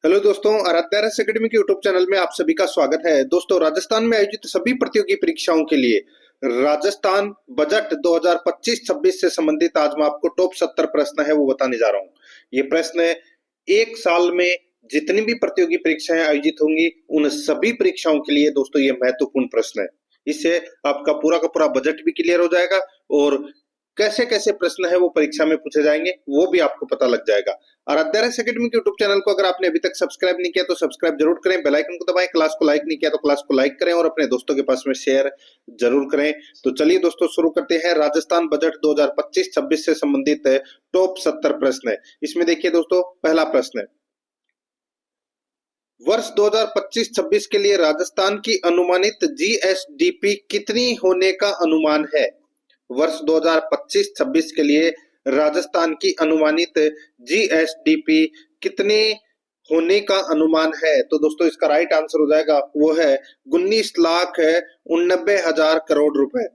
Hello दोस्तों, Aaradhya academy के YouTube channel में आप सभी का स्वागत है। दोस्तों, राजस्थान में आयोजित सभी प्रतियोगी परीक्षाओं के लिए राजस्थान बजट 2025-26 से संबंधित आज मैं आपको टॉप 70 प्रश्न है वो बताने जा रहा हूँ। ये प्रश्न एक साल में जितनी भी प्रतियोगी परीक्षाएं आयोजित होंगी उन सभी परीक्षाओं के लिए दोस्तों ये महत्वपूर्ण प्रश्न है। इससे आपका पूरा का पूरा बजट भी क्लियर हो जाएगा और कैसे कैसे प्रश्न है वो परीक्षा में पूछे जाएंगे वो भी आपको पता लग जाएगा। आराध्या एकेडमी के यूट्यूब चैनल को अगर आपने अभी तक सब्सक्राइब नहीं किया तो सब्सक्राइब जरूर करें, बेल आइकन को दबाएं, क्लास को लाइक नहीं किया तो क्लास को लाइक करें और अपने दोस्तों के पास में शेयर जरूर करें। तो चलिए दोस्तों शुरू करते हैं। राजस्थान बजट 2025-26 से संबंधित टॉप 70 प्रश्न है। इसमें देखिए दोस्तों, पहला प्रश्न है, वर्ष 2025-26 के लिए राजस्थान की अनुमानित जीएसडीपी कितनी होने का अनुमान है? वर्ष 2025-26 के लिए राजस्थान की अनुमानित जीएसडीपी कितने होने का अनुमान है? तो दोस्तों इसका राइट आंसर हो जाएगा वो है 19,89,000 करोड़ रुपए।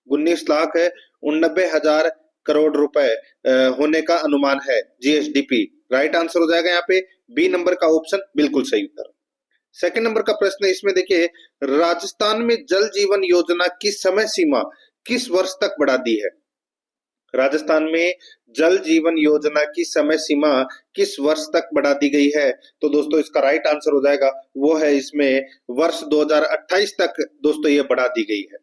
19,89,000 करोड़ रुपए होने का अनुमान है जीएसडीपी। राइट आंसर हो जाएगा यहाँ पे बी नंबर का ऑप्शन, बिल्कुल सही उत्तर। सेकंड नंबर का प्रश्न है, इसमें देखिए, राजस्थान में जल जीवन योजना की समय सीमा किस वर्ष तक बढ़ा दी है? राजस्थान में जल जीवन योजना की समय सीमा किस वर्ष तक बढ़ा दी गई है? तो दोस्तों इसका राइट आंसर हो जाएगा वो है इसमें वर्ष 2028 तक दोस्तों ये बढ़ा दी गई है।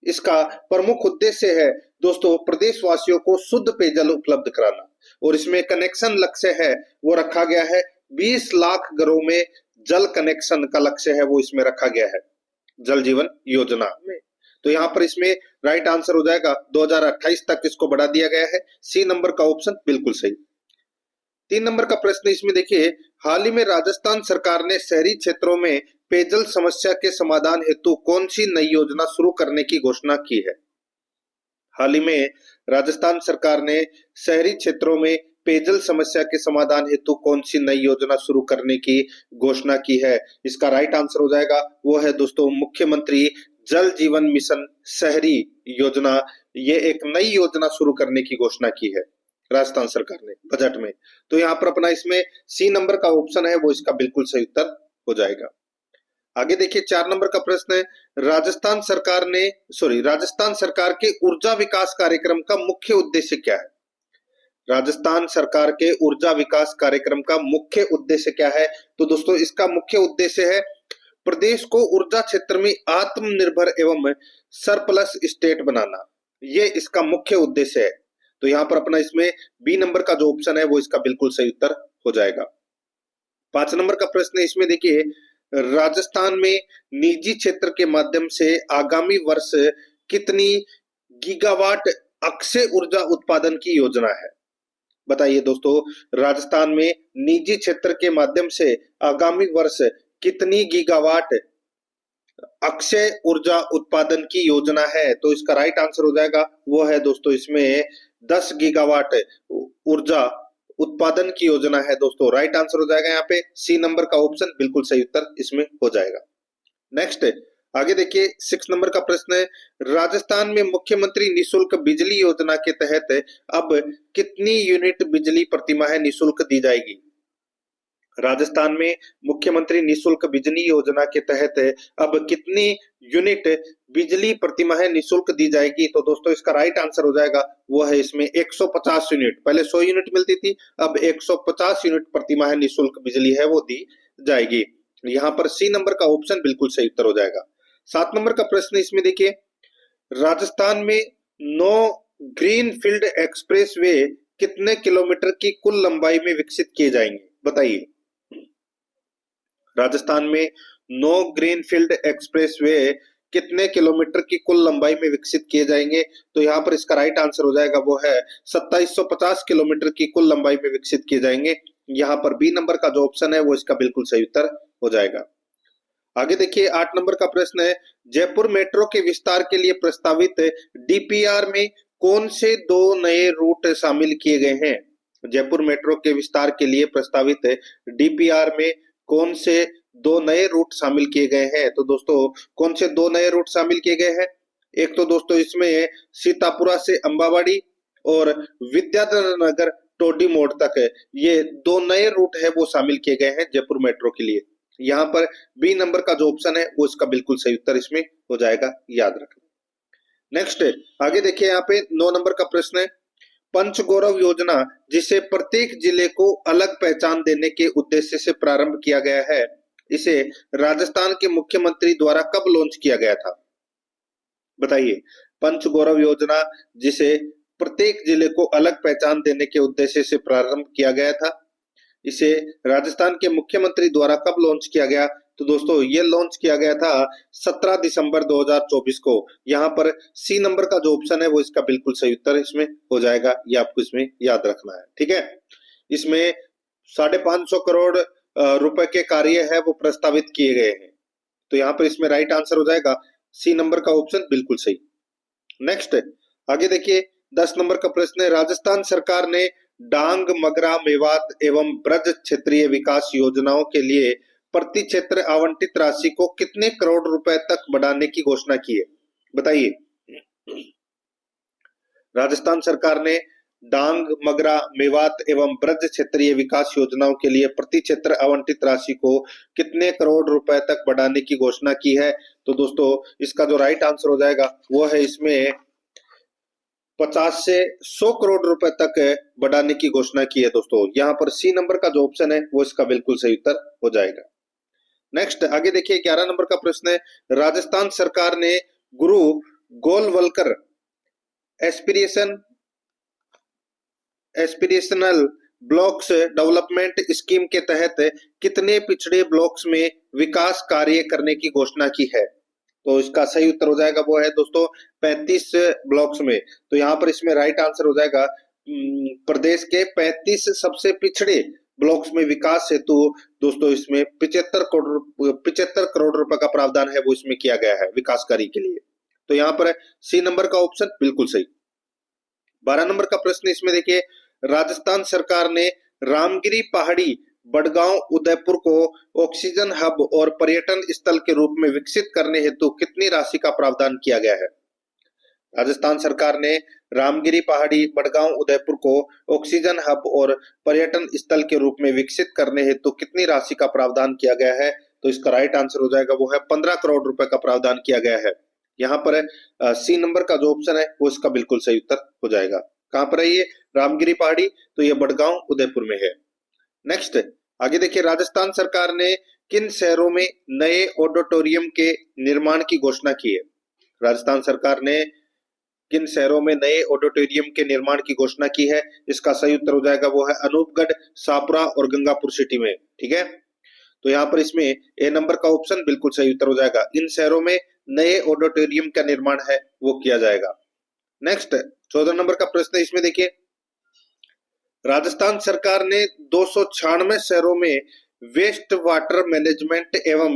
इसका प्रमुख उद्देश्य है दोस्तों प्रदेशवासियों को शुद्ध पेयजल उपलब्ध कराना और इसमें कनेक्शन लक्ष्य है वो रखा गया है 20 लाख घरों में जल कनेक्शन का लक्ष्य है वो इसमें रखा गया है जल जीवन योजना में। तो यहाँ पर इसमें राइट आंसर हो जाएगा 2028 तक इसको बढ़ा दिया गया है। सी नंबर का ऑप्शन बिल्कुल सही। 3 नंबर का प्रश्न इसमें देखिए, हाल ही में राजस्थान सरकार ने शहरी क्षेत्रों में पेयजल समस्या के समाधान हेतु कौन सी नई योजना शुरू करने की घोषणा की है? हाल ही में राजस्थान सरकार ने शहरी क्षेत्रों में पेयजल समस्या के समाधान हेतु कौन सी नई योजना शुरू करने की घोषणा की है? इसका राइट आंसर हो जाएगा वो है दोस्तों मुख्यमंत्री जल जीवन मिशन शहरी योजना। ये एक नई योजना शुरू करने की घोषणा की है राजस्थान सरकार ने बजट में। तो यहाँ पर अपना इसमें सी नंबर का ऑप्शन है वो इसका बिल्कुल सही उत्तर हो जाएगा। आगे देखिए 4 नंबर का प्रश्न है, राजस्थान सरकार के ऊर्जा विकास कार्यक्रम का मुख्य उद्देश्य क्या है? राजस्थान सरकार के ऊर्जा विकास कार्यक्रम का मुख्य उद्देश्य क्या है? तो दोस्तों इसका मुख्य उद्देश्य है प्रदेश को ऊर्जा क्षेत्र में आत्मनिर्भर एवं सरप्लस स्टेट बनाना। ये इसका मुख्य उद्देश्य है। तो यहाँ पर अपना इसमें बी नंबर का जो ऑप्शन है वो इसका बिल्कुल सही उत्तर हो जाएगा। 5 नंबर का प्रश्न है, इसमें देखिए, राजस्थान में निजी क्षेत्र के माध्यम से आगामी वर्ष कितनी गीगावाट अक्षय ऊर्जा उत्पादन की योजना है? बताइए दोस्तों, राजस्थान में निजी क्षेत्र के माध्यम से आगामी वर्ष कितनी गीगावाट अक्षय ऊर्जा उत्पादन की योजना है? तो इसका राइट आंसर हो जाएगा वो है दोस्तों इसमें 10 गीगावाट ऊर्जा उत्पादन की योजना है दोस्तों। राइट आंसर हो जाएगा यहाँ पे सी नंबर का ऑप्शन, बिल्कुल सही उत्तर इसमें हो जाएगा। नेक्स्ट आगे देखिए 6 नंबर का प्रश्न है, राजस्थान में मुख्यमंत्री निशुल्क बिजली योजना के तहत अब कितनी यूनिट बिजली प्रतिमाह निशुल्क दी जाएगी? राजस्थान में मुख्यमंत्री निशुल्क बिजली योजना के तहत अब कितनी यूनिट बिजली प्रतिमाह निशुल्क दी जाएगी? तो दोस्तों इसका राइट आंसर हो जाएगा वो है इसमें 150 यूनिट। पहले 100 यूनिट मिलती थी, अब 150 यूनिट प्रतिमाह निशुल्क बिजली है वो दी जाएगी। यहाँ पर सी नंबर का ऑप्शन बिल्कुल सही उत्तर हो जाएगा। 7 नंबर का प्रश्न इसमें देखिए, राजस्थान में 9 ग्रीन फील्ड एक्सप्रेस वे कितने किलोमीटर की कुल लंबाई में विकसित किए जाएंगे? बताइए, राजस्थान में 9 ग्रीनफील्ड एक्सप्रेसवे कितने किलोमीटर की कुल लंबाई में विकसित किए जाएंगे? तो यहाँ पर इसका राइट आंसर हो जाएगा वो है 2750 किलोमीटर की कुल लंबाई में विकसित किए जाएंगे। यहाँ पर बी नंबर का जो ऑप्शन है वो इसका बिल्कुल सही उत्तर हो जाएगा। आगे देखिए 8 नंबर का प्रश्न है, जयपुर मेट्रो के विस्तार के लिए प्रस्तावित डीपीआर में कौन से 2 नए रूट शामिल किए गए हैं? जयपुर मेट्रो के विस्तार के लिए प्रस्तावित डीपीआर में कौन से 2 नए रूट शामिल किए गए हैं? तो दोस्तों कौन से 2 नए रूट शामिल किए गए हैं? एक तो दोस्तों इसमें सीतापुरा से अंबावाड़ी और विद्याधर नगर टोडी मोड़ तक है, ये 2 नए रूट है वो शामिल किए गए हैं जयपुर मेट्रो के लिए। यहाँ पर बी नंबर का जो ऑप्शन है वो इसका बिल्कुल सही उत्तर इसमें हो जाएगा, याद रखना। नेक्स्ट आगे देखिए, यहाँ पे 9 नंबर का प्रश्न है, पंचगौरव योजना जिसे प्रत्येक जिले को अलग पहचान देने के उद्देश्य से प्रारंभ किया गया है, इसे राजस्थान के मुख्यमंत्री द्वारा कब लॉन्च किया गया था? बताइए। पंचगौरव योजना जिसे प्रत्येक जिले को अलग पहचान देने के उद्देश्य से प्रारंभ किया गया था, इसे राजस्थान के मुख्यमंत्री द्वारा कब लॉन्च किया गया? तो दोस्तों ये लॉन्च किया गया था 17 दिसंबर 2024 को। यहाँ पर सी नंबर का जो ऑप्शन है वो इसका बिल्कुल सही उत्तर इसमें हो जाएगा, ये आपको इसमें याद रखना है, ठीक है। इसमें 550 करोड़ रुपए के कार्य है वो प्रस्तावित किए गए हैं, तो यहाँ पर इसमें राइट आंसर हो जाएगा सी नंबर का ऑप्शन बिल्कुल सही। नेक्स्ट आगे देखिए, 10 नंबर का प्रश्न है, राजस्थान सरकार ने डांग, मगरा, मेवात एवं ब्रज क्षेत्रीय विकास योजनाओं के लिए प्रति क्षेत्र आवंटित राशि को कितने करोड़ रुपए तक बढ़ाने की घोषणा की है? बताइए। राजस्थान सरकार ने डांग, मगरा, मेवात एवं ब्रज क्षेत्रीय विकास योजनाओं के लिए प्रति क्षेत्र आवंटित राशि को कितने करोड़ रुपए तक बढ़ाने की घोषणा की है? तो दोस्तों इसका जो राइट आंसर हो जाएगा वो है इसमें 50 से 100 करोड़ रुपए तक बढ़ाने की घोषणा की है दोस्तों। यहाँ पर सी नंबर का जो ऑप्शन है वो इसका बिल्कुल सही उत्तर हो जाएगा। नेक्स्ट आगे देखिए, 11 नंबर का प्रश्न है, राजस्थान सरकार ने गुरु Golwalkar aspirational blocks development scheme के तहत कितने पिछड़े ब्लॉक्स में विकास कार्य करने की घोषणा की है? तो इसका सही उत्तर हो जाएगा वो है दोस्तों 35 ब्लॉक्स में। तो यहाँ पर इसमें राइट आंसर हो जाएगा प्रदेश के 35 सबसे पिछड़े ब्लॉक्स में विकास हेतु दोस्तों इसमें 75 करोड़ रुपए का प्रावधान है वो इसमें किया गया है विकास कार्य के लिए। तो यहाँ पर सी नंबर का ऑप्शन बिल्कुल सही। 12 नंबर का प्रश्न इसमें देखिए, राजस्थान सरकार ने रामगिरी पहाड़ी, बड़गांव, उदयपुर को ऑक्सीजन हब और पर्यटन स्थल के रूप में विकसित करने हेतु कितनी राशि का प्रावधान किया गया है? राजस्थान सरकार ने रामगिरी पहाड़ी, बड़गांव, उदयपुर को ऑक्सीजन हब और पर्यटन स्थल के रूप में विकसित करने हेतु कितनी राशि का प्रावधान किया गया है? तो इसका राइट आंसर हो जाएगा वो है 15 करोड़ रुपए का प्रावधान किया गया है। यहाँ पर सी नंबर का जो ऑप्शन है वो इसका बिल्कुल सही उत्तर हो जाएगा। कहां पर है ये रामगिरी पहाड़ी? तो ये बड़गांव, उदयपुर में है। नेक्स्ट आगे देखिए, राजस्थान सरकार ने किन शहरों में नए ऑडिटोरियम के निर्माण की घोषणा की है? राजस्थान सरकार ने किन शहरों में नए ऑडिटोरियम के निर्माण की घोषणा की है? इसका सही उत्तर हो जाएगा वो है अनूपगढ़, सापुरा और गंगापुर सिटी में, ठीक है। तो यहाँ पर इसमें ए नंबर का ऑप्शन बिल्कुल सही उत्तर हो जाएगा, इन शहरों में नए ऑडिटोरियम का निर्माण है वो किया जाएगा। नेक्स्ट 14 नंबर का प्रश्न इसमें देखिए, राजस्थान सरकार ने 296 शहरों में वेस्ट वाटर मैनेजमेंट एवं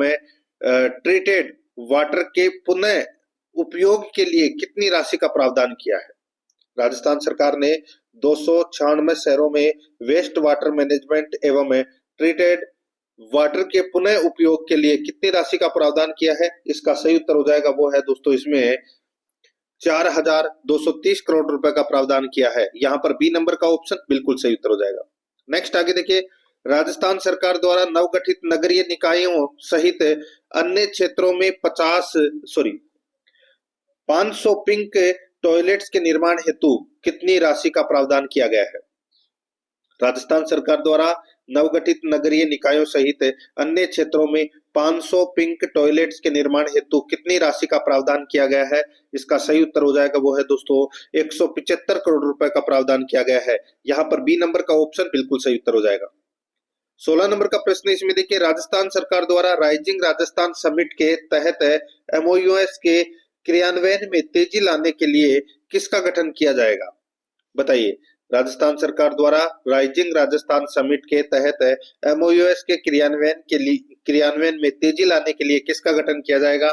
ट्रीटेड वाटर के पुनः उपयोग के लिए कितनी राशि का प्रावधान किया है? राजस्थान सरकार ने 296 शहरों में वेस्ट वाटर मैनेजमेंट एवं ट्रीटेड वाटर के पुनः उपयोग के लिए कितनी राशि का प्रावधान किया है? इसका सही उत्तर हो जाएगा वो है दोस्तों इसमें 4230 करोड़ रुपए का प्रावधान किया है। यहाँ पर बी नंबर का ऑप्शन बिल्कुल सही उत्तर हो जाएगा। नेक्स्ट आगे देखिए, राजस्थान सरकार द्वारा नवगठित नगरीय निकायों सहित अन्य क्षेत्रों में 500 पिंक टॉयलेट्स के निर्माण हेतु कितनी राशि का प्रावधान किया गया है? राजस्थान सरकार द्वारा नवगठित नगरीय निकायों सहित अन्य क्षेत्रों में 500 पिंक टॉयलेट्स के निर्माण हेतु कितनी राशि का प्रावधान किया गया है? इसका सही उत्तर हो जाएगा वो है दोस्तों 175 करोड़ रुपए का प्रावधान किया गया है। यहाँ पर बी नंबर का ऑप्शन बिल्कुल सही उत्तर हो जाएगा। 16 नंबर का प्रश्न इसमें देखिए, राजस्थान सरकार द्वारा राइजिंग राजस्थान समिट के तहत MOUs के क्रियान्वयन में तेजी लाने के लिए किसका गठन किया जाएगा? बताइए। राजस्थान सरकार द्वारा राइजिंग राजस्थान समिट के तहत MOUs के क्रियान्वयन में तेजी लाने के लिए किसका गठन किया जाएगा?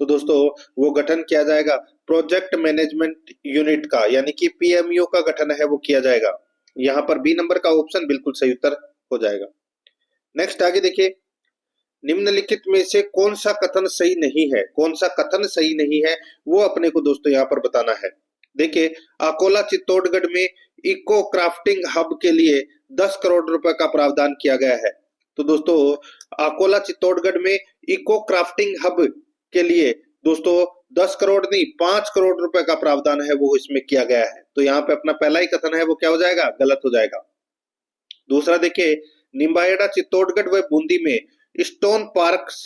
तो दोस्तों वो गठन किया जाएगा प्रोजेक्ट मैनेजमेंट यूनिट का, यानी कि PMU का गठन है वो किया जाएगा। यहाँ पर बी नंबर का ऑप्शन बिल्कुल सही उत्तर हो जाएगा। नेक्स्ट आगे देखिए, निम्नलिखित में से कौन सा कथन सही नहीं है? कौन सा कथन सही नहीं है वो अपने को दोस्तों यहाँ पर बताना है। देखिए, अकोला चित्तौड़गढ़ में इको क्राफ्टिंग हब के लिए 10 करोड़ रुपए का प्रावधान किया गया है। तो दोस्तों अकोला चित्तौड़गढ़ में इको क्राफ्टिंग हब के लिए दोस्तों 10 करोड़ नहीं 5 करोड़ रुपए का प्रावधान है वो इसमें किया गया है। तो यहाँ पे अपना पहला ही कथन है वो क्या हो जाएगा, गलत हो जाएगा। दूसरा देखिए, निम्बाहेड़ा चित्तौड़गढ़ व बूंदी में स्टोन पार्क्स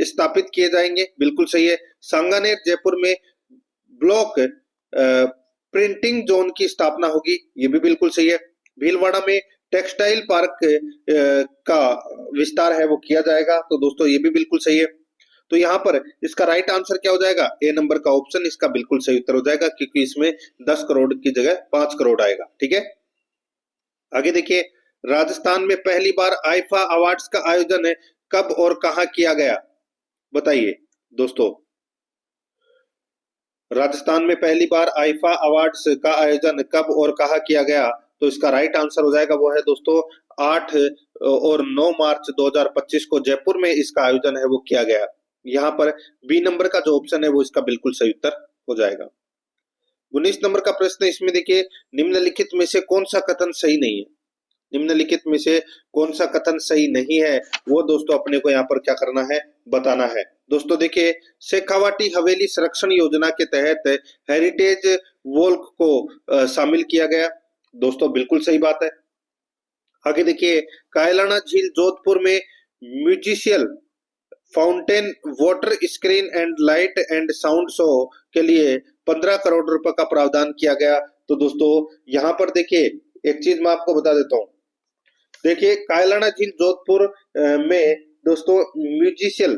स्थापित किए जाएंगे, बिल्कुल सही है। सांगानेर जयपुर में ब्लॉक प्रिंटिंग जोन की स्थापना होगी, ये भी बिल्कुल सही है। भीलवाड़ा में टेक्सटाइल पार्क का विस्तार है वो किया जाएगा, तो दोस्तों ये भी बिल्कुल सही है। तो यहाँ पर इसका राइट आंसर क्या हो जाएगा, ए नंबर का ऑप्शन इसका बिल्कुल सही उत्तर हो जाएगा, क्योंकि इसमें 10 करोड़ की जगह 5 करोड़ आएगा। ठीक है, आगे देखिए, राजस्थान में पहली बार आईफा अवार्ड्स का आयोजन कब और कहां किया गया, बताइए दोस्तों। राजस्थान में पहली बार आईफा अवार्ड्स का आयोजन कब और कहां किया गया, तो इसका राइट आंसर हो जाएगा वो है दोस्तों 8 और 9 मार्च 2025 को जयपुर में इसका आयोजन है वो किया गया। यहाँ पर बी नंबर का जो ऑप्शन है वो इसका बिल्कुल सही उत्तर हो जाएगा। 19 नंबर का प्रश्न, इसमें देखिए, निम्नलिखित में से कौन सा कथन सही नहीं है। निम्नलिखित में से कौन सा कथन सही नहीं है वो दोस्तों अपने को यहाँ पर क्या करना है, बताना है। दोस्तों देखिए, शेखावाटी हवेली संरक्षण योजना के तहत हेरिटेज वॉल्क को शामिल किया गया, दोस्तों बिल्कुल सही बात है। आगे देखिए, कायलाना झील जोधपुर में musical fountain water screen and light and sound show के लिए 15 करोड़ रुपए का प्रावधान किया गया। तो दोस्तों यहाँ पर देखिए, एक चीज मैं आपको बता देता हूँ। देखिए, कायलाना झील जोधपुर में दोस्तों musical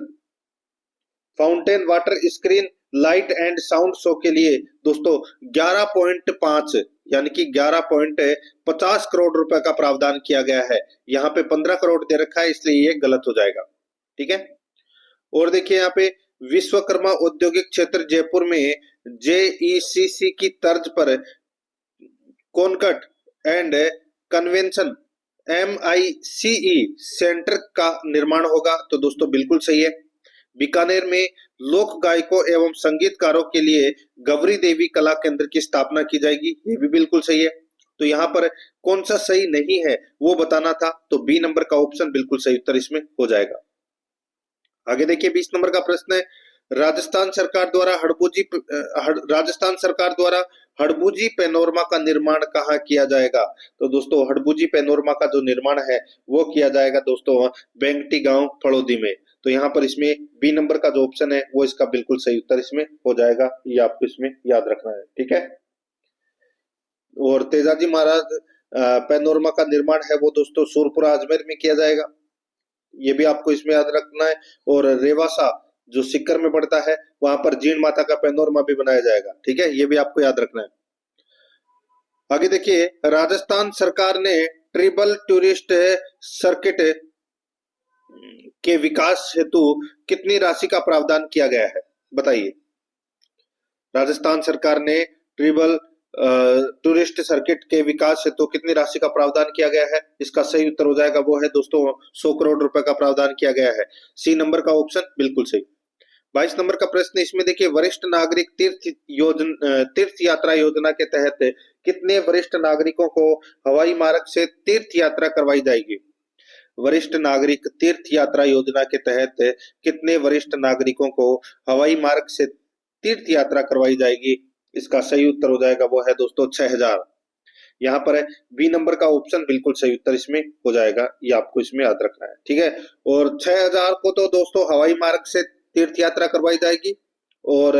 fountain water screen light and sound show के लिए दोस्तों 11.5 यानी कि 11.50 करोड़ रुपए का प्रावधान किया गया है। यहाँ पे 15 करोड़ दे रखा है, इसलिए ये गलत हो जाएगा। ठीक है, और देखिए यहाँ पे विश्वकर्मा औद्योगिक क्षेत्र जयपुर में जेईसीसी की तर्ज पर कॉनकट एंड कन्वेंशन MICE सेंटर का निर्माण होगा, तो दोस्तों बिल्कुल सही है। बीकानेर में लोक गायकों एवं संगीतकारों के लिए गौरी देवी कला केंद्र की स्थापना की जाएगी, ये भी बिल्कुल सही है। तो यहाँ पर कौन सा सही नहीं है वो बताना था, तो बी नंबर का ऑप्शन बिल्कुल सही उत्तर इसमें हो जाएगा। आगे देखिए, 20 नंबर का प्रश्न है, राजस्थान सरकार द्वारा हड़बूजी पैनोरमा का निर्माण कहाँ किया जाएगा। तो दोस्तों हड़बूजी पैनोरमा का जो निर्माण है वो किया जाएगा दोस्तों बेंगटी गांव फड़ौदी में। तो यहाँ पर इसमें बी नंबर का जो ऑप्शन है वो इसका बिल्कुल सही उत्तर इसमें हो जाएगा, ये आपको इसमें याद रखना है। ठीक है, और तेजाजी महाराज पैनोरमा का निर्माण है वो दोस्तों सूरपुरा अजमेर में किया जाएगा, ये भी आपको इसमें याद रखना है। और रेवासा जो सिक्कर में पड़ता है वहां पर जीण माता का पैनोरमा भी बनाया जाएगा। ठीक है, ये भी आपको याद रखना है। आगे देखिए, राजस्थान सरकार ने ट्रिबल टूरिस्ट सर्किट के विकास हेतु कितनी राशि का प्रावधान किया गया है, बताइए। राजस्थान सरकार ने ट्रिबल टूरिस्ट सर्किट के विकास हेतु कितनी राशि का प्रावधान किया गया है, इसका सही उत्तर हो जाएगा वो है दोस्तों 100 करोड़ रुपए का प्रावधान किया गया है, सी नंबर का ऑप्शन बिल्कुल सही। 22 नंबर का प्रश्न, इसमें देखिए, वरिष्ठ नागरिक तीर्थ यात्रा योजना के तहत कितने वरिष्ठ नागरिकों को हवाई मार्ग से तीर्थ यात्रा करवाई जाएगी। वरिष्ठ नागरिक तीर्थ यात्रा योजना के तहत कितने वरिष्ठ नागरिकों को हवाई मार्ग से तीर्थ यात्रा करवाई जाएगी, इसका सही उत्तर हो जाएगा वो है दोस्तों 6000। यहाँ पर बी नंबर का ऑप्शन बिल्कुल सही उत्तर इसमें हो जाएगा, ये आपको इसमें याद रखना है। ठीक है, और 6000 को तो दोस्तों हवाई मार्ग से तीर्थ यात्रा करवाई जाएगी और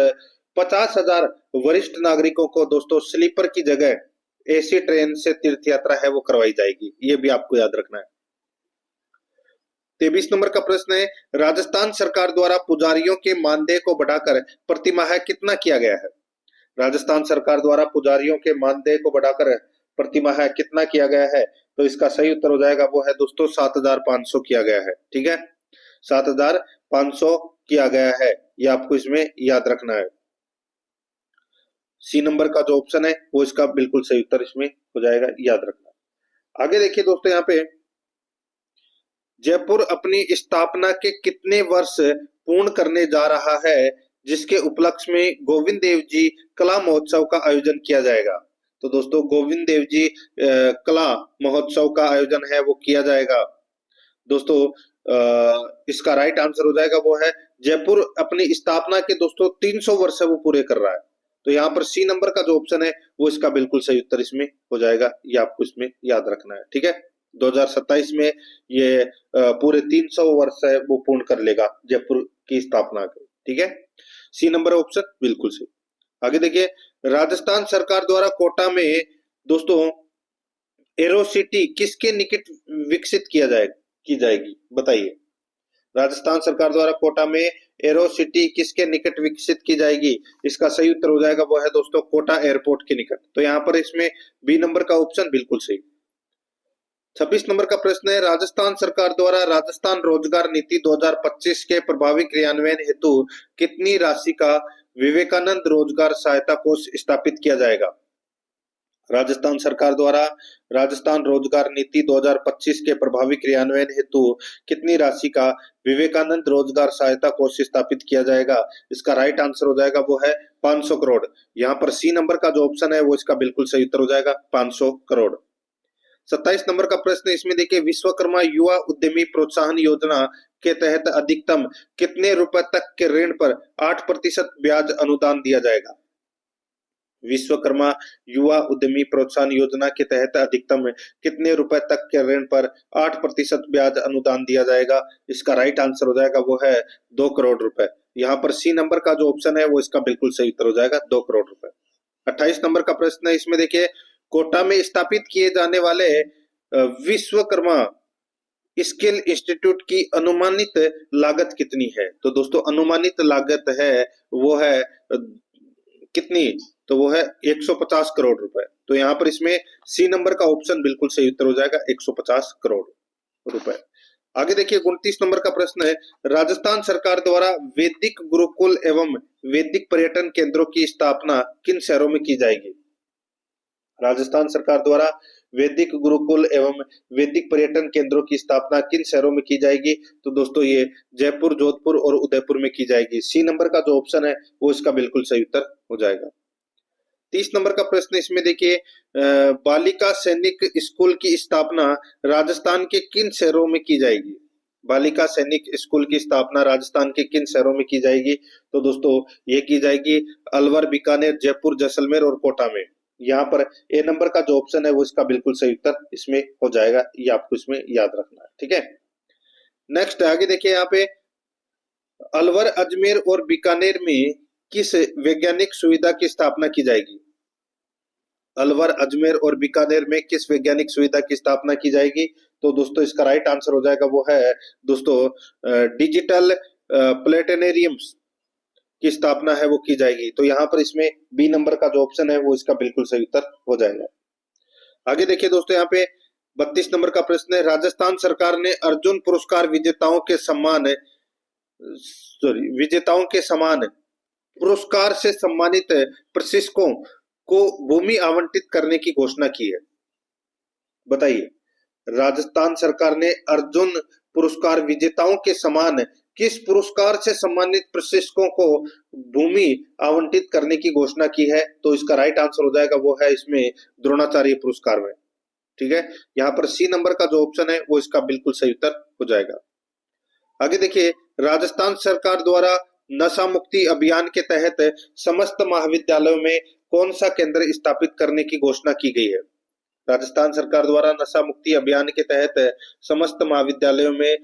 50,000 वरिष्ठ नागरिकों को दोस्तों स्लीपर की जगह एसी ट्रेन से तीर्थ यात्रा है वो करवाई जाएगी, ये भी आपको याद रखना है। 23 नंबर का प्रश्न है, राजस्थान सरकार द्वारा पुजारियों के मानदेय को बढ़ाकर प्रतिमाह कितना किया गया है। राजस्थान सरकार द्वारा पुजारियों के मानदेय को बढ़ाकर प्रतिमाह कितना किया गया है, तो इसका सही उत्तर हो जाएगा वो है दोस्तों 7,500 किया गया है। ठीक है, 7,500 किया गया है, ये आपको इसमें याद रखना है। सी नंबर का जो ऑप्शन है वो इसका बिल्कुल सही उत्तर इसमें हो जाएगा, याद रखना। आगे देखिए दोस्तों, यहाँ पे जयपुर अपनी स्थापना के कितने वर्ष पूर्ण करने जा रहा है, जिसके उपलक्ष्य में गोविंद देव जी कला महोत्सव का आयोजन किया जाएगा। तो दोस्तों गोविंद देव जी कला महोत्सव का आयोजन है वो किया जाएगा। दोस्तों इसका राइट आंसर हो जाएगा वो है जयपुर अपनी स्थापना के दोस्तों 300 वर्ष है वो पूरे कर रहा है। तो यहाँ पर सी नंबर का जो ऑप्शन है वो इसका बिल्कुल सही उत्तर इसमें हो जाएगा, ये आपको इसमें याद रखना है। ठीक है, 2027 में ये पूरे 300 वर्ष है वो पूर्ण कर लेगा जयपुर की स्थापना के। ठीक है, सी नंबर ऑप्शन बिल्कुल सही। आगे देखिए, राजस्थान सरकार द्वारा कोटा में दोस्तों एरोसिटी किसके निकट विकसित की जाएगी बताइए। राजस्थान सरकार द्वारा कोटा में एरोसिटी किसके निकट विकसित की जाएगी, इसका सही उत्तर हो जाएगा वो है दोस्तों कोटा एयरपोर्ट के निकट। तो यहाँ पर इसमें बी नंबर का ऑप्शन बिल्कुल सही। 26 नंबर का प्रश्न है, राजस्थान सरकार द्वारा राजस्थान रोजगार नीति 2025 के प्रभावी क्रियान्वयन हेतु कितनी राशि का विवेकानंद रोजगार सहायता कोष स्थापित किया जाएगा। राजस्थान सरकार द्वारा राजस्थान रोजगार नीति 2025 के प्रभावी क्रियान्वयन हेतु कितनी राशि का विवेकानंद रोजगार सहायता कोष स्थापित किया जाएगा, इसका राइट आंसर हो जाएगा वो है 500 करोड़। यहाँ पर सी नंबर का जो ऑप्शन है वो इसका बिल्कुल सही उत्तर हो जाएगा 500 करोड़। 27 नंबर का प्रश्न, इसमें देखिए विश्वकर्मा युवा उद्यमी प्रोत्साहन योजना के तहत अधिकतम कितने रुपए तक के ऋण पर 8% ब्याज अनुदान दिया जाएगा। विश्वकर्मा युवा उद्यमी प्रोत्साहन योजना के तहत अधिकतम कितने रुपए तक के ऋण पर 8% ब्याज अनुदान दिया जाएगा, इसका राइट आंसर हो जाएगा वो है 2 करोड़ रुपए। यहाँ पर सी नंबर का जो ऑप्शन है वो इसका बिल्कुल सही उत्तर हो जाएगा 2 करोड़ रुपए। 28 नंबर का प्रश्न है, इसमें देखिए कोटा में स्थापित किए जाने वाले विश्वकर्मा स्किल इंस्टीट्यूट की अनुमानित लागत कितनी है। तो दोस्तों अनुमानित लागत है वो है कितनी, तो वो है 150 करोड़ रुपए। तो यहाँ पर इसमें सी नंबर का ऑप्शन बिल्कुल सही उत्तर हो जाएगा 150 करोड़ रुपए। आगे देखिए 29 नंबर का प्रश्न है, राजस्थान सरकार द्वारा वैदिक गुरुकुल एवं वैदिक पर्यटन केंद्रों की स्थापना किन शहरों में की जाएगी। राजस्थान सरकार द्वारा वैदिक गुरुकुल एवं वैदिक पर्यटन केंद्रों की स्थापना किन शहरों में की जाएगी, तो दोस्तों ये जयपुर, जोधपुर और उदयपुर में की जाएगी। सी नंबर का जो ऑप्शन है वो इसका बिल्कुल सही उत्तर हो जाएगा। 30 नंबर का प्रश्न, इसमें देखिए बालिका सैनिक स्कूल की स्थापना राजस्थान के किन शहरों में की जाएगी। बालिका सैनिक स्कूल की स्थापना राजस्थान के किन शहरों में की जाएगी, तो दोस्तों ये की जाएगी अलवर, बीकानेर, जयपुर, जैसलमेर और कोटा में। यहाँ पर ए नंबर का जो ऑप्शन है वो इसका बिल्कुल सही उत्तर इसमें हो जाएगा, ये आपको इसमें याद रखना है। ठीक है, नेक्स्ट आगे देखिए, यहाँ पे अलवर, अजमेर और बीकानेर में किस वैज्ञानिक सुविधा की स्थापना की जाएगी। अलवर, अजमेर और बीकानेर में किस वैज्ञानिक सुविधा की स्थापना की जाएगी, तो दोस्तों इसका राइट आंसर हो जाएगा वो है दोस्तों डिजिटल प्लेनेटेरियम्स की स्थापना है वो की जाएगी। तो यहाँ पर इसमें बी नंबर का जो ऑप्शन है वो इसका बिल्कुल सही उत्तर हो जाएगा। आगे देखिए दोस्तों, यहाँ पे 32 नंबर का प्रश्न है, राजस्थान सरकार ने अर्जुन पुरस्कार विजेताओं के समान पुरस्कार से सम्मानित प्रशिक्षकों को भूमि आवंटित करने की घोषणा की है। बताइए, राजस्थान सरकार ने अर्जुन पुरस्कार विजेताओं के समान किस पुरस्कार से सम्मानित प्रशिक्षकों को भूमि आवंटित करने की घोषणा की है, तो इसका राइट आंसर हो जाएगा वो है इसमें द्रोणाचार्य पुरस्कार में। ठीक है, यहाँ पर सी नंबर का जो ऑप्शन है वो इसका बिल्कुल सही उत्तर हो जाएगा। आगे देखिए, राजस्थान सरकार द्वारा नशा मुक्ति अभियान के तहत समस्त महाविद्यालयों में कौन सा केंद्र स्थापित करने की घोषणा की गई है। राजस्थान सरकार द्वारा नशा मुक्ति अभियान के तहत समस्त महाविद्यालयों में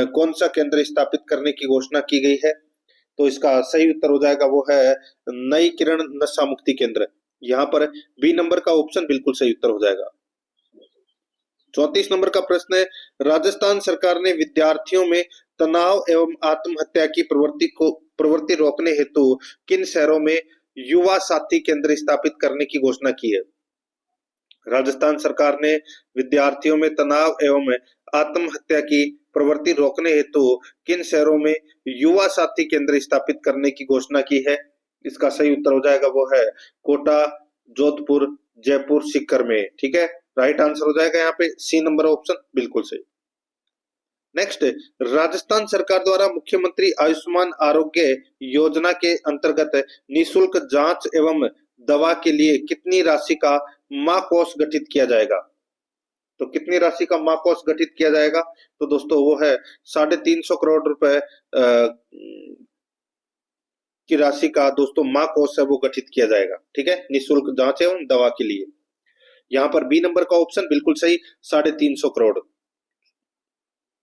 कौन सा केंद्र स्थापित करने की घोषणा की गई है, तो इसका सही उत्तर हो जाएगा वो है नई किरण नशा मुक्ति केंद्र। यहाँ पर बी नंबर का ऑप्शन बिल्कुल सही उत्तर हो जाएगा। 34 नंबर का प्रश्न है, राजस्थान सरकार ने विद्यार्थियों में तनाव एवं आत्महत्या की प्रवृत्ति रोकने हेतु किन शहरों में युवा साथी केंद्र स्थापित करने की घोषणा की है। राजस्थान सरकार ने विद्यार्थियों में तनाव एवं आत्महत्या की प्रवृत्ति रोकने हेतु किन शहरों में युवा साथी केंद्र स्थापित करने की घोषणा की है, इसका सही उत्तर हो जाएगा वो है कोटा, जोधपुर, जयपुर, सीकर में। ठीक है, राइट आंसर हो जाएगा यहाँ पे सी नंबर ऑप्शन बिल्कुल सही। नेक्स्ट, राजस्थान सरकार द्वारा मुख्यमंत्री आयुष्मान आरोग्य योजना के अंतर्गत निःशुल्क जांच एवं दवा के लिए कितनी राशि का महाकोष गठित किया जाएगा? तो कितनी राशि का महाकोष गठित किया जाएगा? तो दोस्तों वो है 350 करोड़ रुपए की राशि का दोस्तों महाकोष है वो गठित किया जाएगा। ठीक है, निःशुल्क जांच एवं दवा के लिए। यहाँ पर बी नंबर का ऑप्शन बिल्कुल सही, 350 करोड़,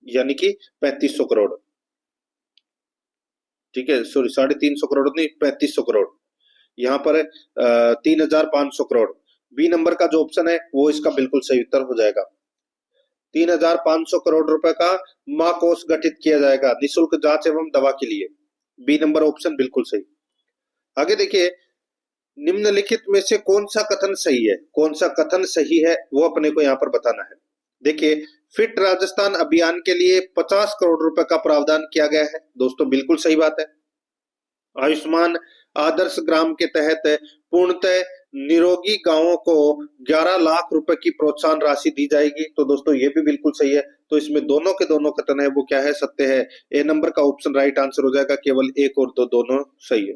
यानी कि 3500 करोड़। ठीक है, सॉरी 350 करोड़ नहीं, 3500 करोड़। यहाँ पर 3500 करोड़। बी नंबर का जो ऑप्शन है वो इसका बिल्कुल सही उत्तर हो जाएगा। 3500 करोड़ रुपए का महाकोष गठित किया जाएगा निःशुल्क जांच एवं दवा के लिए। बी नंबर ऑप्शन बिल्कुल सही। आगे देखिए, निम्नलिखित में से कौन सा कथन सही है? कौन सा कथन सही है वो अपने को यहाँ पर बताना है। देखिए, फिट राजस्थान अभियान के लिए 50 करोड़ रुपए का प्रावधान किया गया है। दोस्तों बिल्कुल सही बात है। आयुष्मान आदर्श ग्राम के तहत पूर्णतः निरोगी गांवों को 11 लाख रुपए की प्रोत्साहन राशि दी जाएगी। तो दोस्तों ये भी बिल्कुल सही है। तो इसमें दोनों के दोनों कथन है वो क्या है? सत्य है। ए नंबर का ऑप्शन राइट आंसर हो जाएगा। केवल एक और दो दोनों सही है।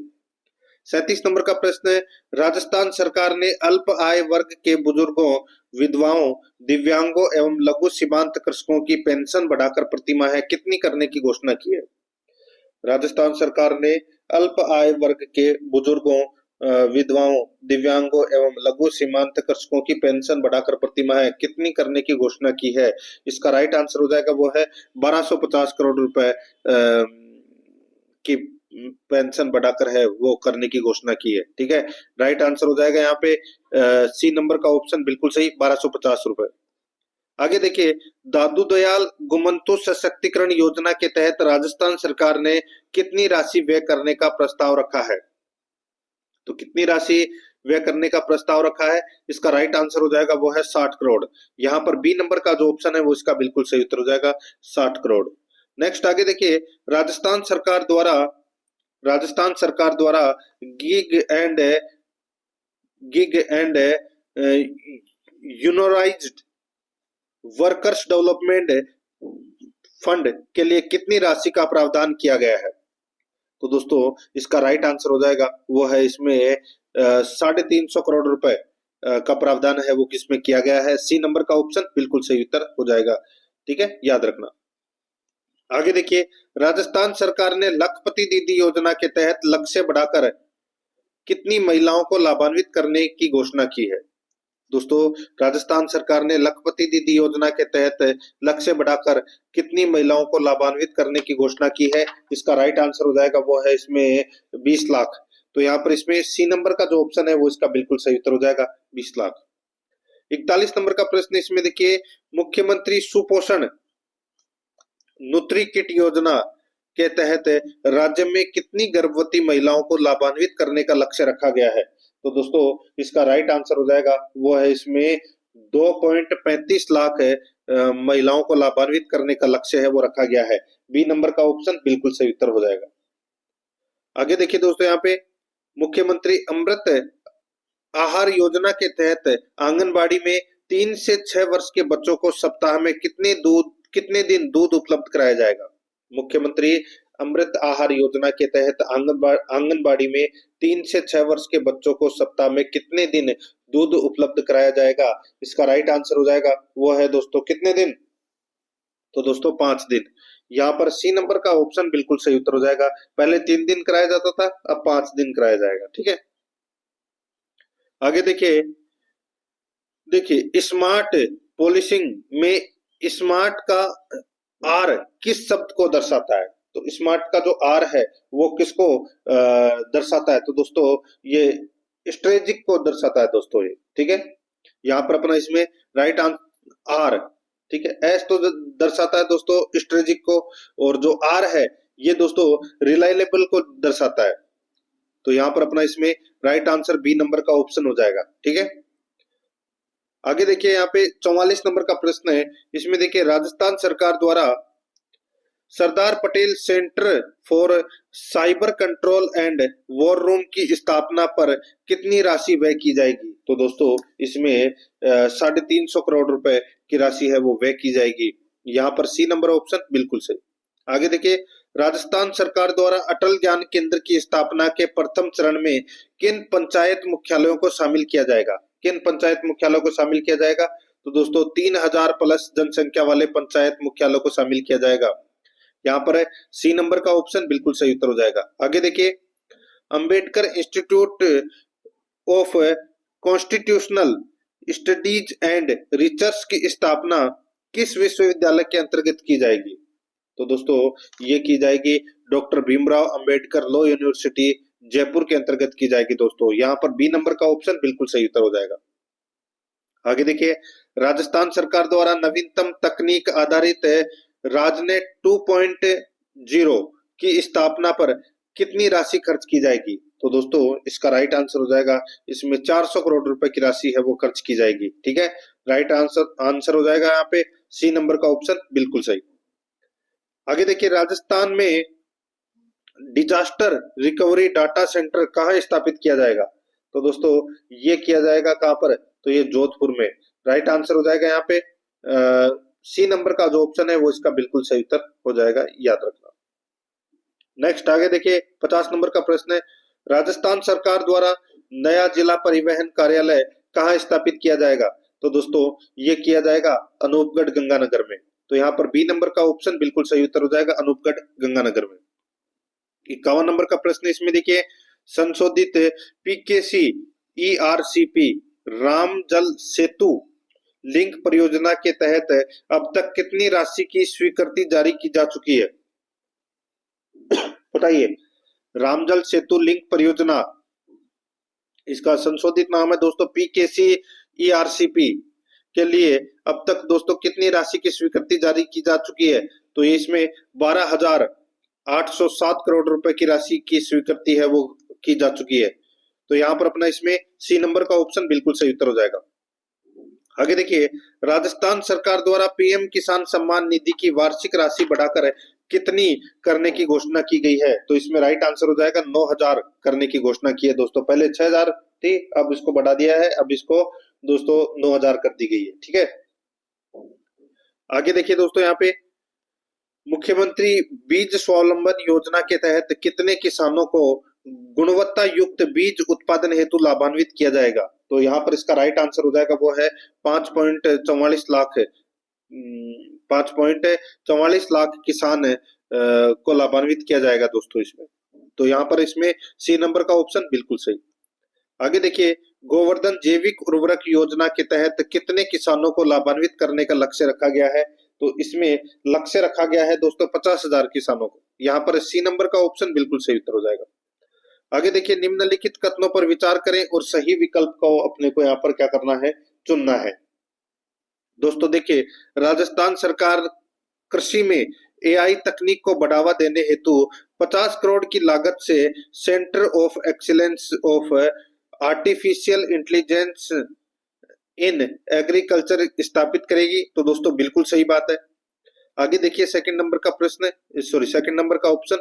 37 नंबर का प्रश्न है, राजस्थान सरकार ने अल्प आय वर्ग के बुजुर्गों, विधवाओं, दिव्यांगों एवं लघु सीमांत कृषकों की पेंशन बढ़ाकर प्रतिमाह कितनी करने की घोषणा की है? राजस्थान सरकार ने अल्प आय वर्ग के बुजुर्गों, विधवाओं, दिव्यांगों एवं लघु सीमांत कृषकों की पेंशन बढ़ाकर प्रतिमाह कितनी करने की घोषणा की है? इसका राइट आंसर हो जाएगा वो है 1250 करोड़ रुपए की पेंशन बढ़ाकर है वो करने की घोषणा की है। ठीक है, राइट आंसर हो जाएगा यहाँ पे सी नंबर का ऑप्शन बिल्कुल सही, 1250 रुपए। आगे देखिए, दादू दयाल गुमंतु सशक्तिकरण योजना के तहत राजस्थान सरकार ने कितनी राशि व्यय करने का प्रस्ताव रखा है? तो कितनी राशि व्यय करने का प्रस्ताव रखा है? इसका राइट आंसर हो जाएगा वो है 60 करोड़। यहाँ पर बी नंबर का जो ऑप्शन है वो इसका बिल्कुल सही उत्तर हो जाएगा, 60 करोड़। नेक्स्ट आगे देखिए, राजस्थान सरकार द्वारा gig and unionised workers development fund के लिए कितनी राशि का प्रावधान किया गया है? तो दोस्तों इसका राइट आंसर हो जाएगा वो है इसमें 350 करोड़ रुपए का प्रावधान है वो किसमें किया गया है? सी नंबर का ऑप्शन बिल्कुल सही उत्तर हो जाएगा। ठीक है, याद रखना। आगे देखिए, राजस्थान सरकार ने लखपति दीदी योजना के तहत लक्ष्य बढ़ाकर कितनी महिलाओं को लाभान्वित करने की घोषणा की है? दोस्तों राजस्थान सरकार ने लखपति दीदी योजना के तहत लक्ष्य बढ़ाकर कितनी महिलाओं को लाभान्वित करने की घोषणा की है? इसका राइट आंसर हो जाएगा वो है इसमें 20 लाख। तो यहाँ पर इसमें सी नंबर का जो ऑप्शन है वो इसका बिल्कुल सही उत्तर हो जाएगा, 20 लाख। 41 नंबर का प्रश्न इसमें देखिए, मुख्यमंत्री सुपोषण नुत्री किट योजना के तहत राज्य में कितनी गर्भवती महिलाओं को लाभान्वित करने का लक्ष्य रखा गया है? तो दोस्तों इसका राइट आंसर हो जाएगा वो है इसमें 2.35 लाख महिलाओं को लाभान्वित करने का लक्ष्य है वो रखा गया है। बी नंबर का ऑप्शन बिल्कुल सही उत्तर हो जाएगा। आगे देखिए दोस्तों, यहाँ पे मुख्यमंत्री अमृत आहार योजना के तहत आंगनबाड़ी में 3 से 6 वर्ष के बच्चों को सप्ताह में कितने दिन दूध उपलब्ध कराया जाएगा? मुख्यमंत्री अमृत आहार योजना के तहत आंगनबाड़ी में 3 से 6 वर्ष के बच्चों को सप्ताह में कितने दिन दूध उपलब्ध कराया जाएगा? इसका राइट आंसर हो जाएगा वो है दोस्तों कितने दिन? तो दोस्तों 5 दिन। यहाँ पर सी नंबर का ऑप्शन बिल्कुल सही उत्तर हो जाएगा। पहले 3 दिन कराया जाता था, अब 5 दिन कराया जाएगा। ठीक है, आगे देखिए स्मार्ट पॉलिसिंग में स्मार्ट का आर किस शब्द को दर्शाता है? तो स्मार्ट का जो आर है वो किसको दर्शाता है? तो दोस्तों ये स्ट्रेटेजिक को दर्शाता है दोस्तों ये। ठीक है, यहाँ पर अपना इसमें राइट आंसर आर, ठीक है, एस तो दर्शाता है दोस्तों स्ट्रेटेजिक को, और जो आर है ये दोस्तों रिलायबल को दर्शाता है। तो यहाँ पर अपना इसमें राइट आंसर बी नंबर का ऑप्शन हो जाएगा। ठीक है, आगे देखिए, यहाँ पे 44 नंबर का प्रश्न है। इसमें देखिए, राजस्थान सरकार द्वारा Sardar Patel centre for cyber control and war room की स्थापना पर कितनी राशि व्यय की जाएगी? तो दोस्तों इसमें 350 करोड़ रुपए की राशि है वो व्यय की जाएगी। यहाँ पर सी नंबर ऑप्शन बिल्कुल सही। आगे देखिए, राजस्थान सरकार द्वारा अटल ज्ञान केंद्र की स्थापना के प्रथम चरण में किन पंचायत मुख्यालयों को शामिल किया जाएगा? किन पंचायत मुख्यालयों को शामिल किया जाएगा? तो दोस्तों 3000 प्लस जनसंख्या वाले पंचायत मुख्यालयों को शामिल किया जाएगा। यहाँ पर है सी नंबर का ऑप्शन बिल्कुल सही उत्तर हो जाएगा। आगे देखिए, Ambedkar institute of constitutional studies and research की स्थापना किस विश्वविद्यालय के अंतर्गत की जाएगी? तो दोस्तों ये की जाएगी doctor Bhimrao Ambedkar law university Jaipur के अंतर्गत की जाएगी। दोस्तों यहाँ पर बी नंबर का ऑप्शन बिल्कुल सही उत्तर हो जाएगा। आगे देखिए, राजस्थान सरकार द्वारा नवीनतम तकनीक आधारित राजनेट 2.0 की स्थापना पर कितनी राशि खर्च की जाएगी? तो दोस्तों इसका राइट आंसर हो जाएगा, इसमें 400 करोड़ रुपए की राशि है वो खर्च की जाएगी। ठीक है, राइट आंसर हो जाएगा यहाँ पे सी नंबर का ऑप्शन बिल्कुल सही। आगे देखिए, राजस्थान में डिजास्टर रिकवरी डाटा सेंटर कहाँ स्थापित किया जाएगा? तो दोस्तों ये किया जाएगा कहाँ पर? तो ये जोधपुर में। राइट आंसर हो जाएगा यहाँ पे सी नंबर का जो ऑप्शन है वो इसका बिल्कुल सही उत्तर हो जाएगा, याद रखना। नेक्स्ट आगे देखिए, 50 नंबर का प्रश्न है, राजस्थान सरकार द्वारा नया जिला परिवहन कार्यालय कहाँ स्थापित किया जाएगा? तो दोस्तों ये किया जाएगा अनूपगढ़ गंगानगर में। तो यहाँ पर बी नंबर का ऑप्शन बिल्कुल सही उत्तर हो जाएगा, अनूपगढ़ गंगानगर में। 51 नंबर का प्रश्न इसमें देखिए, संशोधित पीकेसी ईआरसीपी राम जल सेतु लिंक परियोजना के तहत अब तक कितनी राशि की स्वीकृति जारी की जा चुकी है? बताइए, रामजल सेतु लिंक परियोजना, इसका संशोधित नाम है दोस्तों पीकेसी ईआरसीपी के लिए अब तक दोस्तों कितनी राशि की स्वीकृति जारी की जा चुकी है? तो ये इसमें 12,807 करोड़ रुपए की राशि की स्वीकृति है वो की जा चुकी है। तो यहाँ पर अपना इसमें सी नंबर का ऑप्शन बिल्कुल सही उत्तर हो जाएगा। आगे देखिए, राजस्थान सरकार द्वारा पीएम किसान सम्मान निधि की वार्षिक राशि बढ़ाकर कितनी करने की घोषणा की गई है? तो इसमें राइट आंसर हो जाएगा 9,000 करने की घोषणा की है दोस्तों। पहले 6,000 थी, अब इसको बढ़ा दिया है, अब इसको दोस्तों 9,000 कर दी गई है। ठीक है, आगे देखिए दोस्तों, यहाँ पे मुख्यमंत्री बीज स्वावलंबन योजना के तहत कितने किसानों को गुणवत्ता युक्त बीज उत्पादन हेतु लाभान्वित किया जाएगा? तो यहाँ पर इसका राइट आंसर हो जाएगा वो है 5.44 लाख 5.44 लाख किसान को लाभान्वित किया जाएगा दोस्तों इसमें। तो यहाँ पर इसमें सी नंबर का ऑप्शन बिल्कुल सही। आगे देखिए, गोवर्धन जैविक उर्वरक योजना के तहत कितने किसानों को लाभान्वित करने का लक्ष्य रखा गया है? तो इसमें लक्ष्य रखा गया है दोस्तों 50,000 किसानों को। यहाँ पर सी नंबर का ऑप्शन बिल्कुल सही उत्तर हो जाएगा। आगे देखिए, निम्नलिखित कथनों पर विचार करें और सही विकल्प को अपने को यहाँ पर क्या करना है, चुनना है। दोस्तों देखिए, राजस्थान सरकार कृषि में एआई तकनीक को बढ़ावा देने हेतु 50 करोड़ की लागत से centre of excellence of artificial intelligence in agriculture स्थापित करेगी। तो दोस्तों बिल्कुल सही बात है। आगे देखिए, सेकंड नंबर का ऑप्शन,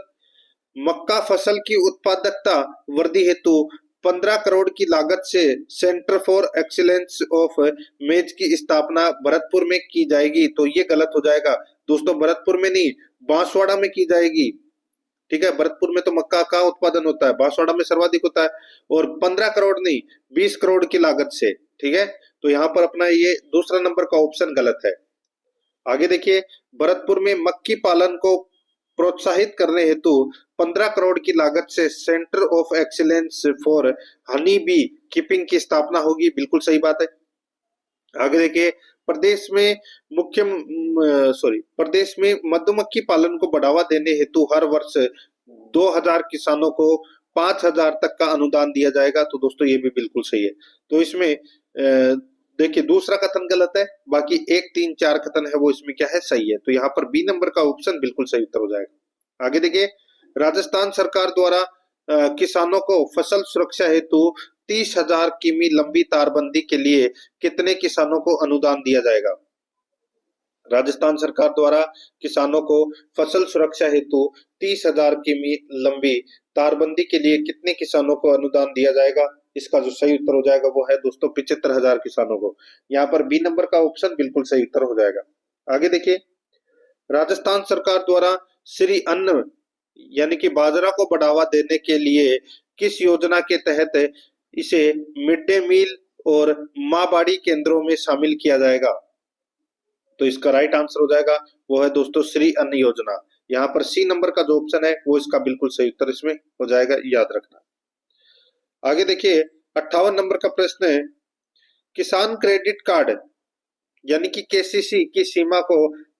मक्का फसल की उत्पादकता वृद्धि हेतु 15 करोड़ की लागत से सेंटर फॉर एक्सीलेंस ऑफ मेज की स्थापना भरतपुर में की जाएगी। तो ये गलत हो जाएगा दोस्तों, भरतपुर में नहीं, बांसवाड़ा में की जाएगी। ठीक है, भरतपुर में तो मक्का का उत्पादन होता है, बांसवाड़ा में सर्वाधिक होता है, और 15 करोड़ नहीं 20 करोड़ की लागत से। ठीक है, तो यहाँ पर अपना ये दूसरा नंबर का ऑप्शन गलत है। आगे देखिए, भरतपुर में मक्खी पालन को प्रोत्साहित करने हेतु 15 करोड़ की लागत से centre of excellence for honey bee keeping की स्थापना होगी। बिल्कुल सही बात है। आगे देखिए, प्रदेश में मधुमक्खी पालन को बढ़ावा देने हेतु हर वर्ष 2,000 किसानों को 5,000 तक का अनुदान दिया जाएगा। तो दोस्तों ये भी बिल्कुल सही है। तो इसमें देखिए दूसरा कथन गलत है, बाकी 1, 3, 4 कथन है वो इसमें क्या है, सही है। तो यहाँ पर बी नंबर का ऑप्शन बिल्कुल सही उत्तर हो जाएगा। आगे देखिए, राजस्थान सरकार द्वारा किसानों को फसल सुरक्षा हेतु 30,000 किमी लंबी तारबंदी के लिए कितने किसानों को अनुदान दिया जाएगा? राजस्थान सरकार द्वारा किसानों को फसल सुरक्षा हेतु 30,000 किमी लंबी तारबंदी के लिए कितने किसानों को अनुदान दिया जाएगा? इसका जो सही उत्तर हो जाएगा वो है दोस्तों 75,000 किसानों को। यहाँ पर बी नंबर का ऑप्शन बिल्कुल सही उत्तर हो जाएगा। आगे देखिए, राजस्थान सरकार द्वारा श्री अन्न यानी कि बाजरा को बढ़ावा देने के लिए किस योजना के तहत इसे मिड डे मील और माँ-बाड़ी केंद्रों में शामिल किया जाएगा? तो इसका राइट आंसर हो जाएगा वो है दोस्तों श्री अन्न योजना। यहाँ पर सी नंबर का जो ऑप्शन है वो इसका बिल्कुल सही उत्तर इसमें हो जाएगा, याद रखना। आगे देखिए 58 नंबर का प्रश्न है, किसान क्रेडिट कार्ड यानी कि केसीसी की सीमा को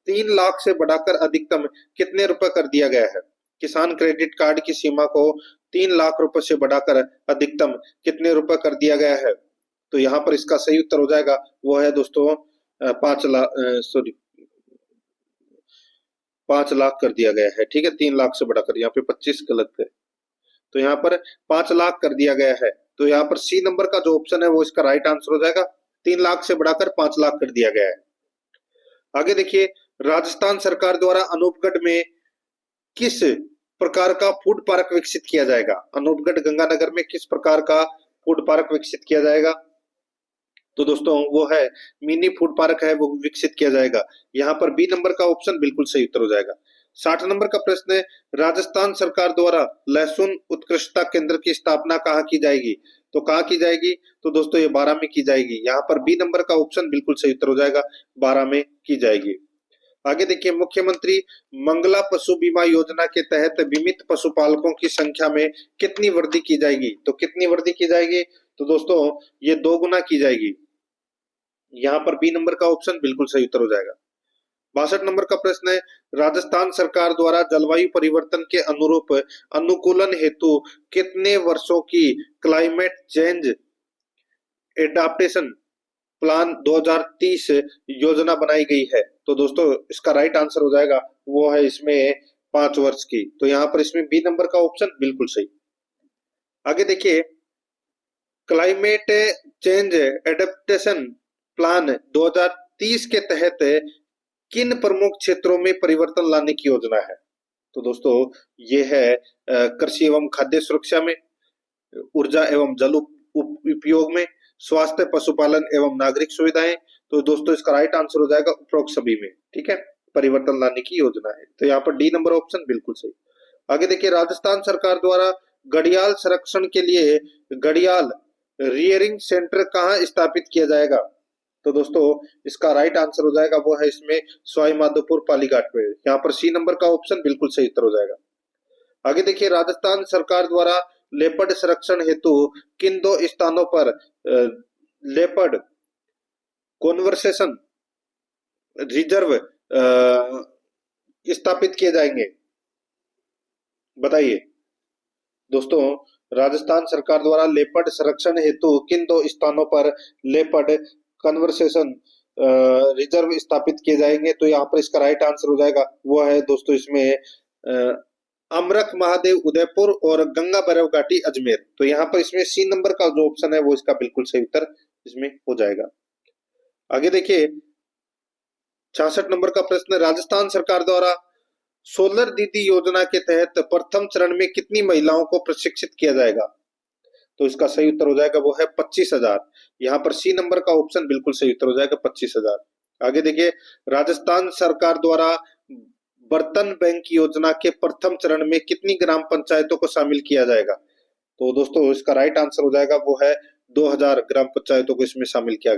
3 लाख से बढ़ाकर अधिकतम कितने रुपए कर दिया गया है? किसान क्रेडिट कार्ड की सीमा को 3 लाख रुपए से बढ़ाकर अधिकतम कितने रुपए कर दिया गया है? तो यहाँ पर इसका सही उत्तर हो जाएगा वो है दोस्तों 5 लाख कर दिया गया है। ठीक है, 3 लाख से बढ़ाकर, यहाँ पे 25 गलत है, तो यहाँ पर 5 लाख कर दिया गया है। तो यहाँ पर सी नंबर का जो ऑप्शन है वो इसका राइट आंसर हो जाएगा, 3 लाख से बढ़ाकर 5 लाख कर दिया गया है। आगे देखिए राजस्थान सरकार द्वारा अनूपगढ़ में किस प्रकार का फूड पार्क विकसित किया जाएगा? अनूपगढ़ गंगानगर में किस प्रकार का फूड पार्क विकसित किया जाएगा? तो दोस्तों वो है मिनी फूड पार्क है वो विकसित किया जाएगा। यहाँ पर बी नंबर का ऑप्शन बिल्कुल सही उत्तर हो जाएगा। 60 नंबर का प्रश्न है, राजस्थान सरकार द्वारा लहसुन उत्कृष्टता केंद्र की स्थापना कहाँ की जाएगी? तो कहाँ की जाएगी? तो दोस्तों ये 12 में की जाएगी। यहाँ पर बी नंबर का ऑप्शन बिल्कुल सही उत्तर हो जाएगा, 12 में की जाएगी। आगे देखिए मुख्यमंत्री मंगला पशु बीमा योजना के तहत बीमित पशुपालकों की संख्या में कितनी वृद्धि की जाएगी? तो कितनी वृद्धि की जाएगी? तो दोस्तों ये 2 गुना की जाएगी। यहाँ पर बी नंबर का ऑप्शन बिल्कुल सही उत्तर हो जाएगा। 62 नंबर का प्रश्न है, राजस्थान सरकार द्वारा जलवायु परिवर्तन के अनुरूप अनुकूलन हेतु कितने वर्षों की क्लाइमेट चेंज एडाप्टेशन प्लान 2030 योजना बनाई गई है? तो दोस्तों इसका राइट आंसर हो जाएगा वो है इसमें 5 वर्ष की। तो यहाँ पर इसमें बी नंबर का ऑप्शन बिल्कुल सही। आगे देखिए क्लाइमेट चेंज एडेप्टेशन प्लान 2030 के तहत किन प्रमुख क्षेत्रों में परिवर्तन लाने की योजना है? तो दोस्तों ये है कृषि एवं खाद्य सुरक्षा में, ऊर्जा एवं जल उपयोग में, स्वास्थ्य पशुपालन एवं नागरिक सुविधाएं। तो दोस्तों इसका राइट आंसर हो जाएगा उपरोक्त सभी में। ठीक है, परिवर्तन लाने की योजना है। तो यहाँ पर डी नंबर ऑप्शन बिल्कुल सही। आगे देखिए राजस्थान सरकार द्वारा घड़ियाल संरक्षण के लिए घड़ियाल रियरिंग सेंटर कहाँ स्थापित किया जाएगा? तो दोस्तों इसका राइट आंसर हो जाएगा वो है इसमें सवाई माधोपुर पालीघाट में। यहाँ पर सी नंबर का ऑप्शन बिल्कुल सही उत्तर हो जाएगा। आगे देखिए राजस्थान सरकार द्वारा लेपर्ड संरक्षण हेतु किन 2 स्थानों पर लेपर्ड कॉन्वर्सेशन रिजर्व स्थापित किए जाएंगे? बताइए दोस्तों राजस्थान सरकार द्वारा लेपर्ड संरक्षण हेतु किन 2 स्थानों पर लेपर्ड कन्वर्सेशन रिजर्व स्थापित किए जाएंगे? तो यहाँ पर इसका राइट आंसर हो जाएगा वो है दोस्तों इसमें अमरख महादेव उदयपुर और गंगा भैरव घाटी अजमेर। तो यहाँ पर इसमें सी नंबर का जो ऑप्शन है वो इसका बिल्कुल सही उत्तर इसमें हो जाएगा। आगे देखिए 66 नंबर का प्रश्न, राजस्थान सरकार द्वारा सोलर दीदी योजना के तहत प्रथम चरण में कितनी महिलाओं को प्रशिक्षित किया जाएगा? तो इसका सही उत्तर हो जाएगा वो है 25,000। यहाँ पर सी नंबर का ऑप्शन बिल्कुल सही उत्तर हो जाएगा 25,000। आगे देखिए राजस्थान सरकार द्वारा बर्तन बैंक योजना के प्रथम चरण में कितनी ग्राम पंचायतों को शामिल किया जाएगा? तो दोस्तों इसका राइट आंसर हो जाएगा वो है 2000 ग्राम पंचायतों को इसमें शामिल किया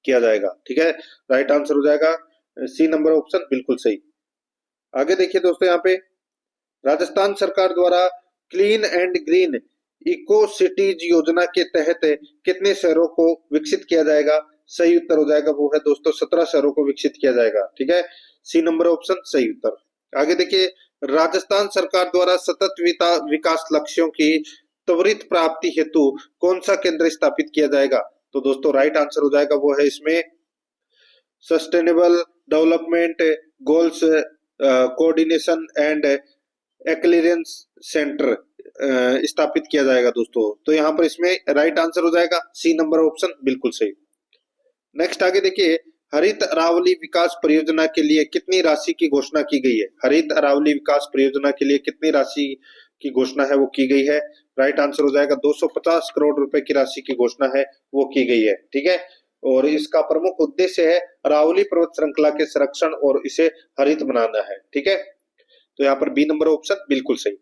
जाएगा। ठीक है, राइट आंसर हो जाएगा सी नंबर ऑप्शन बिल्कुल सही। आगे देखिए दोस्तों यहाँ पे राजस्थान सरकार द्वारा clean and green eco cities योजना के तहत कितने शहरों को विकसित किया जाएगा? सही उत्तर हो जाएगा वो है दोस्तों 17 शहरों को विकसित किया जाएगा। ठीक है, सी नंबर ऑप्शन सही उत्तर। आगे देखिए राजस्थान सरकार द्वारा सतत विकास लक्ष्यों की त्वरित प्राप्ति हेतु कौन सा केंद्र स्थापित किया जाएगा? तो दोस्तों राइट आंसर हो जाएगा वो है इसमें sustainable development goals coordination and excellence centre स्थापित किया जाएगा दोस्तों। तो यहाँ पर इसमें राइट आंसर हो जाएगा सी नंबर ऑप्शन बिल्कुल सही। नेक्स्ट आगे देखिए हरित अरावली विकास परियोजना के लिए कितनी राशि की घोषणा की गई है? हरित अरावली विकास परियोजना के लिए कितनी राशि की घोषणा है वो की गई है? राइट आंसर हो जाएगा 250 करोड़ रुपए की राशि की घोषणा है वो की गई है। ठीक है, और इसका प्रमुख उद्देश्य है अरावली पर्वत श्रृंखला के संरक्षण और इसे हरित बनाना है। ठीक है, तो यहाँ पर बी नंबर ऑप्शन बिल्कुल सही।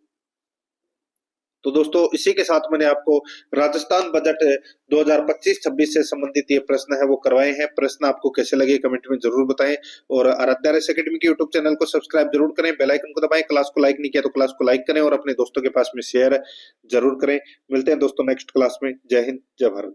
तो दोस्तों इसी के साथ मैंने आपको राजस्थान बजट 2025-26 से संबंधित ये प्रश्न है वो करवाए हैं। प्रश्न आपको कैसे लगे कमेंट में जरूर बताएं और आराध्या रेस एकेडमी के यूट्यूब चैनल को सब्सक्राइब जरूर करें, बेल आइकन को दबाएं, क्लास को लाइक नहीं किया तो क्लास को लाइक करें और अपने दोस्तों के पास में शेयर जरूर करें। मिलते हैं दोस्तों नेक्स्ट क्लास में। जय हिंद, जय भारत।